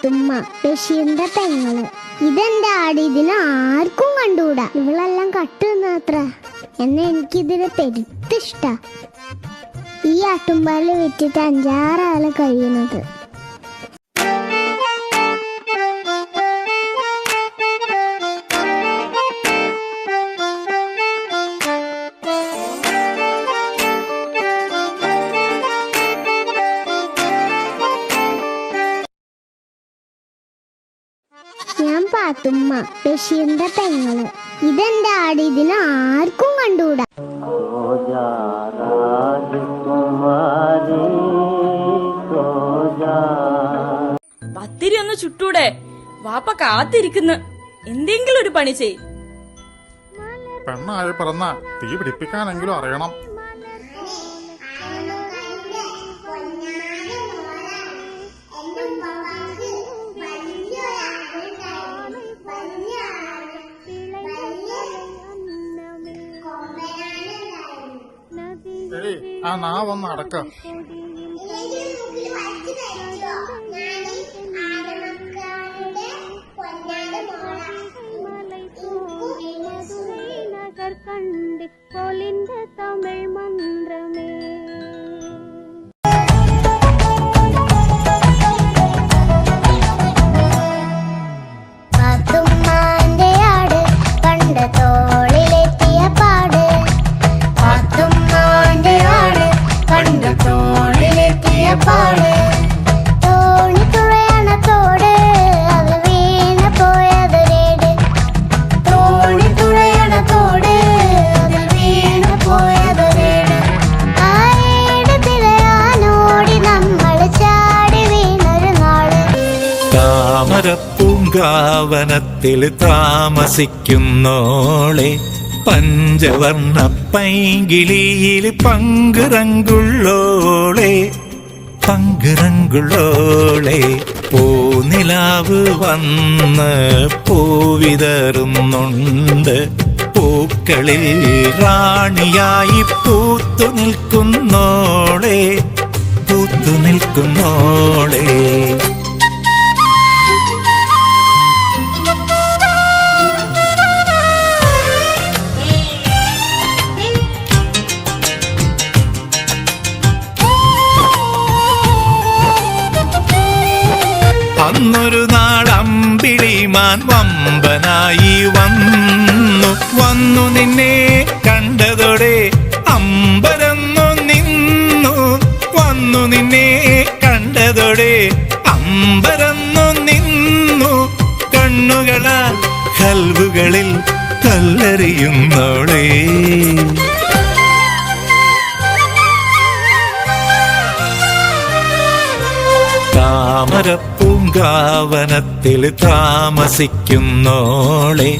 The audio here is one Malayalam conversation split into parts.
പാത്തുമ്മ, ബഷീറിന്റെ പെങ്ങള്. ഇതെന്റെ ആട്, ഇതിനെ ആർക്കും കണ്ടുകൂടാ. ഇവളെല്ലാം കട്ടുന്നത്ര. എന്നാ എനിക്കിതിന് പെരുത്തിഷ്ട. ഈ ആട്ടുംപാല് വിറ്റിട്ട് 5-6 ആള് കഴിയുന്നത്. ഞാൻ പാത്തുമ്മ, ബഷീറിന്റെ പെങ്ങള്. ഇതെന്റെ ആട്, ഇതിനെ ആർക്കും കണ്ടുകൂടാ. പത്തിരി ഒന്ന് ചുട്ടൂടെ? വാപ്പ കാത്തിരിക്കുന്നു. എന്തെങ്കിലും ഒരു പണി ചെയ്. പെണ്ണായി പറഞ്ഞ തീ പിടിപ്പിക്കാനെങ്കിലും അറിയണം. ശരി, ആ നാവൊന്ന് അടക്ക. കണ്ട് പോലിന്റെ തമിഴ് മന്ത്രമേ. പാത്തുമ്മാന്റെ ആട് കണ്ട തോളിലെത്തിയ പാട്. പാത്തുമ്മാന്റെ ആട് കണ്ട തോളിലെത്തിയ പാട്. തോണി തുഴയണ തോട്, അത് വീണ പോയതൊരേട്. തോണി തുഴയണ തോട്, അത് വീണ പോയതൊരേട്. ആ ഏട് തിരയാനോടി നമ്മൾ ചാടി വീണൊരു നാള്. താമരപ്പൂങ്കാവനത്തിൽ താമസിക്കുന്നോളെ, പഞ്ചവർണ്ണ പൈങ്കിളിയിൽ പങ്കുറങ്കുള്ളോളെ. പങ്കുറങ്കുള്ളോളെ, പൂനിലാവ് വന്ന് പൂവിതറുന്നുണ്ട്. പൂക്കളിൽ റാണിയായി പൂത്തു നിൽക്കുന്നോളെ, പൂത്തു നിൽക്കുന്നോളെ. അന്നൊരു നാടമ്പിളിമാൻ വമ്പനായി വന്നു നിന്നെ കണ്ടതോടെ അമ്പരന്നു നിന്നു. വന്നു നിന്നെ കണ്ടതോടെ അമ്പരന്നു നിന്നു. കണ്ണുകളാൽ കൽവുകളിൽ കല്ലെറിയുന്നോളേ. താമരപ്പൂങ്കാവനത്തിൽ താമസിക്കുന്നോളെ,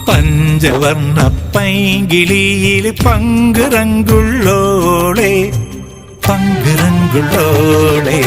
പഞ്ചവർണ്ണ പൈങ്കിളിയിൽ പങ്കുറങ്കുള്ളോളെ, പങ്കുറങ്കുള്ളോളെ.